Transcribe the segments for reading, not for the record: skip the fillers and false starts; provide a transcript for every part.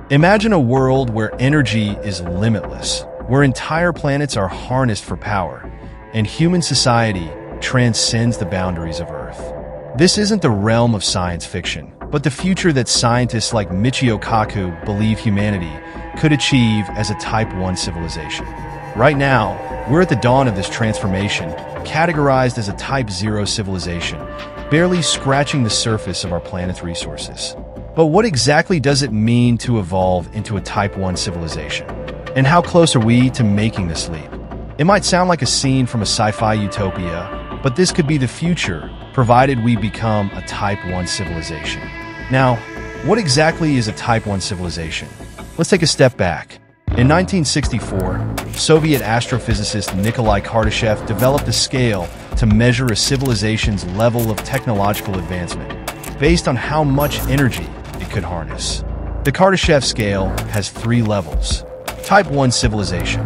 Imagine a world where energy is limitless, where entire planets are harnessed for power, and human society transcends the boundaries of Earth. This isn't the realm of science fiction, but the future that scientists like Michio Kaku believe humanity could achieve as a Type 1 civilization. Right now, we're at the dawn of this transformation, categorized as a Type 0 civilization, barely scratching the surface of our planet's resources. But what exactly does it mean to evolve into a Type 1 civilization? And how close are we to making this leap? It might sound like a scene from a sci-fi utopia, but this could be the future, provided we become a Type 1 civilization. Now, what exactly is a Type 1 civilization? Let's take a step back. In 1964, Soviet astrophysicist Nikolai Kardashev developed a scale to measure a civilization's level of technological advancement based on how much energy it could harness. The Kardashev scale has 3 levels. Type 1 civilization,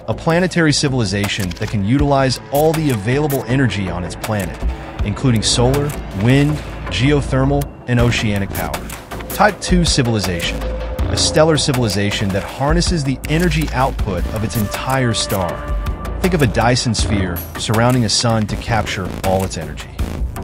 a planetary civilization that can utilize all the available energy on its planet, including solar, wind, geothermal, and oceanic power. Type 2 civilization, a stellar civilization that harnesses the energy output of its entire star. Think of a Dyson sphere surrounding a sun to capture all its energy.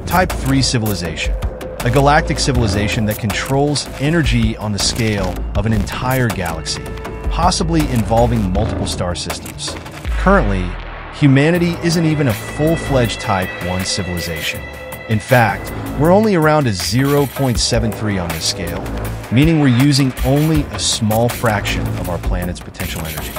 Type 3 civilization, a galactic civilization that controls energy on the scale of an entire galaxy, possibly involving multiple star systems. Currently, humanity isn't even a full-fledged Type 1 civilization. In fact, we're only around a 0.73 on this scale, meaning we're using only a small fraction of our planet's potential energy.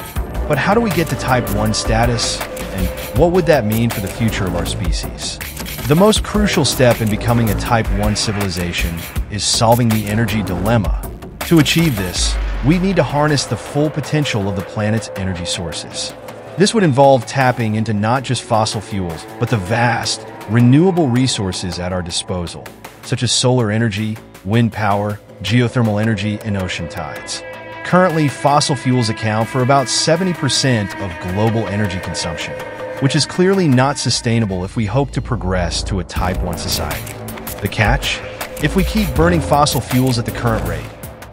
But how do we get to Type 1 status, and what would that mean for the future of our species? The most crucial step in becoming a Type 1 civilization is solving the energy dilemma. To achieve this, we need to harness the full potential of the planet's energy sources. This would involve tapping into not just fossil fuels, but the vast, renewable resources at our disposal, such as solar energy, wind power, geothermal energy, and ocean tides. Currently, fossil fuels account for about 70% of global energy consumption, which is clearly not sustainable if we hope to progress to a Type 1 society. The catch? If we keep burning fossil fuels at the current rate,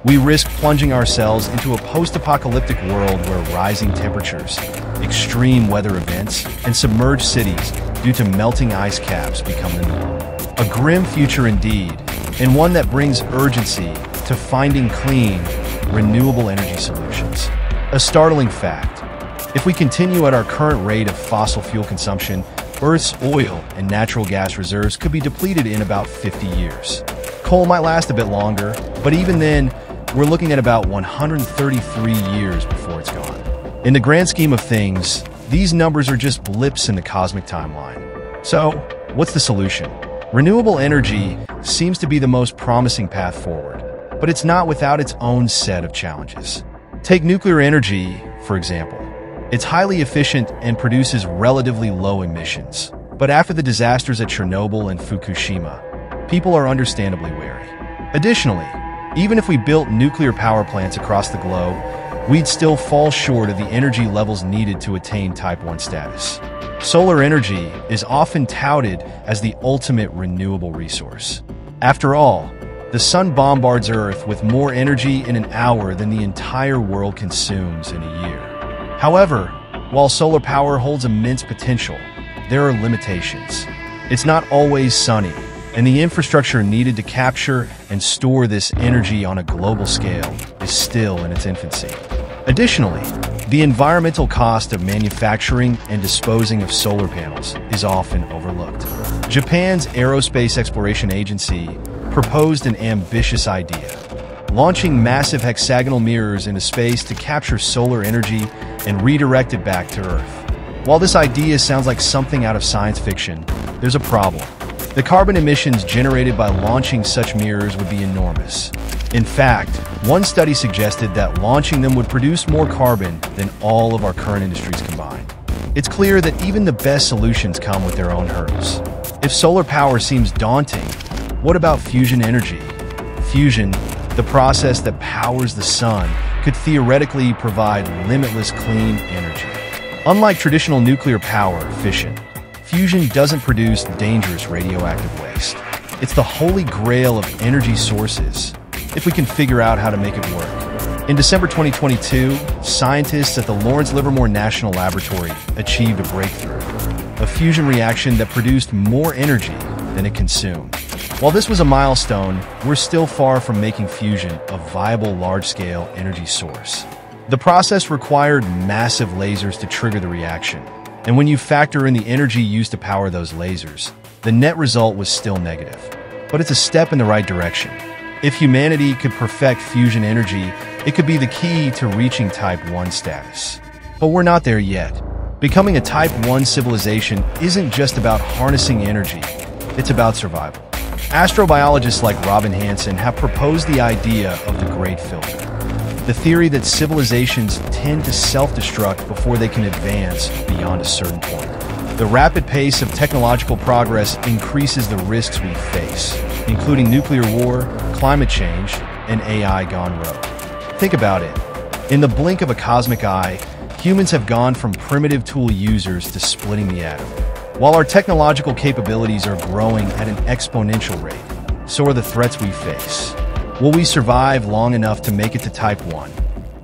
we risk plunging ourselves into a post-apocalyptic world where rising temperatures, extreme weather events, and submerged cities due to melting ice caps become the norm. A grim future indeed, and one that brings urgency to finding clean, renewable energy solutions. A startling fact: if we continue at our current rate of fossil fuel consumption, Earth's oil and natural gas reserves could be depleted in about 50 years. Coal might last a bit longer, but even then, we're looking at about 133 years before it's gone. In the grand scheme of things, these numbers are just blips in the cosmic timeline. So, what's the solution? Renewable energy seems to be the most promising path forward, but it's not without its own set of challenges. Take nuclear energy, for example. It's highly efficient and produces relatively low emissions. But after the disasters at Chernobyl and Fukushima, people are understandably wary. Additionally, even if we built nuclear power plants across the globe, we'd still fall short of the energy levels needed to attain Type 1 status. Solar energy is often touted as the ultimate renewable resource. After all, the sun bombards Earth with more energy in an hour than the entire world consumes in a year. However, while solar power holds immense potential, there are limitations. It's not always sunny, and the infrastructure needed to capture and store this energy on a global scale is still in its infancy. Additionally, the environmental cost of manufacturing and disposing of solar panels is often overlooked. Japan's Aerospace Exploration Agency proposed an ambitious idea: launching massive hexagonal mirrors into space to capture solar energy and redirect it back to Earth. While this idea sounds like something out of science fiction, there's a problem. The carbon emissions generated by launching such mirrors would be enormous. In fact, one study suggested that launching them would produce more carbon than all of our current industries combined. It's clear that even the best solutions come with their own hurdles. If solar power seems daunting, what about fusion energy? Fusion, the process that powers the sun, could theoretically provide limitless clean energy. Unlike traditional nuclear power, fission, fusion doesn't produce dangerous radioactive waste. It's the holy grail of energy sources, if we can figure out how to make it work. In December 2022, scientists at the Lawrence Livermore National Laboratory achieved a breakthrough, a fusion reaction that produced more energy than it consumed. While this was a milestone, we're still far from making fusion a viable large-scale energy source. The process required massive lasers to trigger the reaction, and when you factor in the energy used to power those lasers, the net result was still negative. But it's a step in the right direction. If humanity could perfect fusion energy, it could be the key to reaching Type 1 status. But we're not there yet. Becoming a Type 1 civilization isn't just about harnessing energy, it's about survival. Astrobiologists like Robin Hansen have proposed the idea of the Great Filter, the theory that civilizations tend to self-destruct before they can advance beyond a certain point. The rapid pace of technological progress increases the risks we face, including nuclear war, climate change, and AI gone rogue. Think about it. In the blink of a cosmic eye, humans have gone from primitive tool users to splitting the atom. While our technological capabilities are growing at an exponential rate, so are the threats we face. Will we survive long enough to make it to Type 1?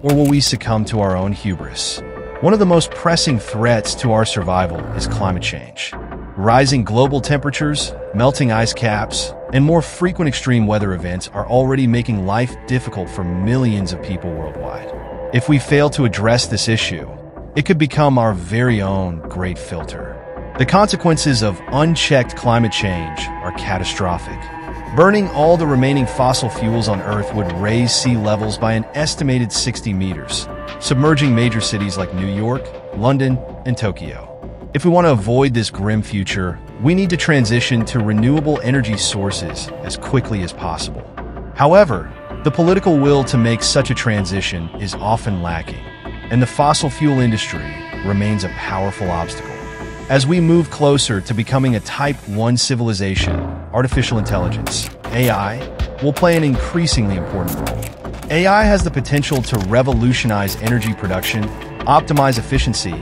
Or will we succumb to our own hubris? One of the most pressing threats to our survival is climate change. Rising global temperatures, melting ice caps, and more frequent extreme weather events are already making life difficult for millions of people worldwide. If we fail to address this issue, it could become our very own Great Filter. The consequences of unchecked climate change are catastrophic. Burning all the remaining fossil fuels on Earth would raise sea levels by an estimated 60 meters, submerging major cities like New York, London, and Tokyo. If we want to avoid this grim future, we need to transition to renewable energy sources as quickly as possible. However, the political will to make such a transition is often lacking, and the fossil fuel industry remains a powerful obstacle. As we move closer to becoming a Type 1 civilization, artificial intelligence, AI, will play an increasingly important role. AI has the potential to revolutionize energy production, optimize efficiency,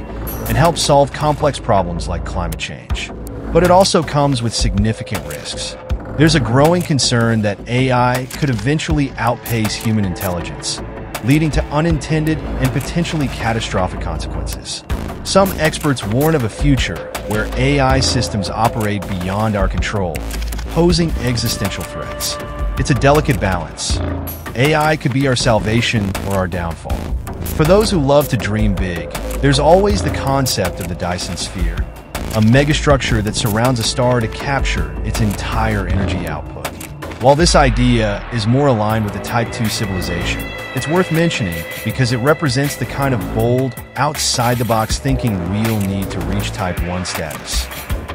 and help solve complex problems like climate change. But it also comes with significant risks. There's a growing concern that AI could eventually outpace human intelligence, leading to unintended and potentially catastrophic consequences. Some experts warn of a future where AI systems operate beyond our control, posing existential threats. It's a delicate balance. AI could be our salvation or our downfall. For those who love to dream big, there's always the concept of the Dyson sphere, a megastructure that surrounds a star to capture its entire energy output. While this idea is more aligned with the Type 2 civilization, it's worth mentioning because it represents the kind of bold, outside-the-box thinking we'll need to reach Type 1 status.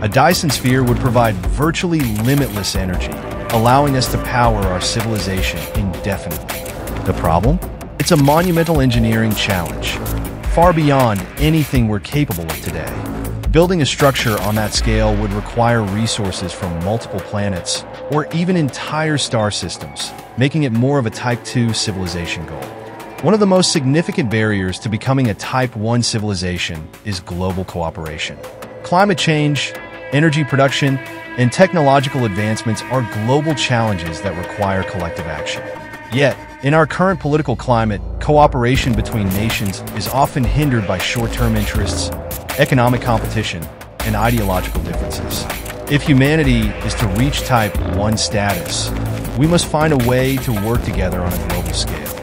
A Dyson sphere would provide virtually limitless energy, allowing us to power our civilization indefinitely. The problem? It's a monumental engineering challenge, far beyond anything we're capable of today. Building a structure on that scale would require resources from multiple planets or even entire star systems, making it more of a Type 2 civilization goal. One of the most significant barriers to becoming a Type 1 civilization is global cooperation. Climate change, energy production, and technological advancements are global challenges that require collective action. Yet, in our current political climate, cooperation between nations is often hindered by short-term interests, economic competition, and ideological differences. If humanity is to reach Type 1 status, we must find a way to work together on a global scale.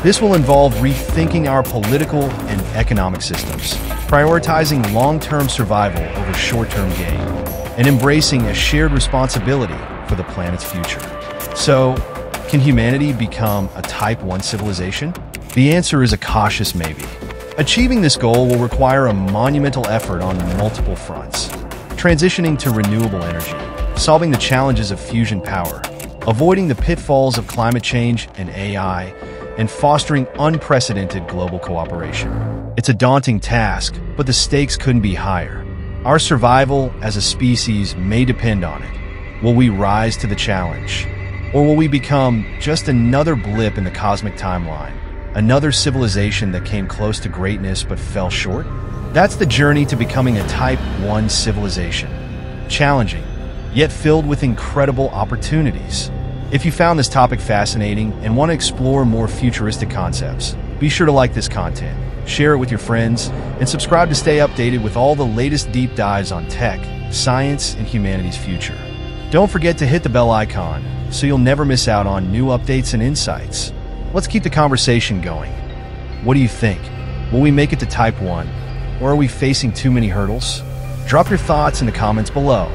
This will involve rethinking our political and economic systems, prioritizing long-term survival over short-term gain, and embracing a shared responsibility for the planet's future. So, can humanity become a Type 1 civilization? The answer is a cautious maybe. Achieving this goal will require a monumental effort on multiple fronts. Transitioning to renewable energy, solving the challenges of fusion power, avoiding the pitfalls of climate change and AI, and fostering unprecedented global cooperation. It's a daunting task, but the stakes couldn't be higher. Our survival as a species may depend on it. Will we rise to the challenge? Or will we become just another blip in the cosmic timeline? Another civilization that came close to greatness but fell short? That's the journey to becoming a Type 1 civilization. Challenging, yet filled with incredible opportunities. If you found this topic fascinating and want to explore more futuristic concepts, be sure to like this content, share it with your friends, and subscribe to stay updated with all the latest deep dives on tech, science, and humanity's future. Don't forget to hit the bell icon so you'll never miss out on new updates and insights. Let's keep the conversation going. What do you think? Will we make it to Type 1? Or are we facing too many hurdles? Drop your thoughts in the comments below.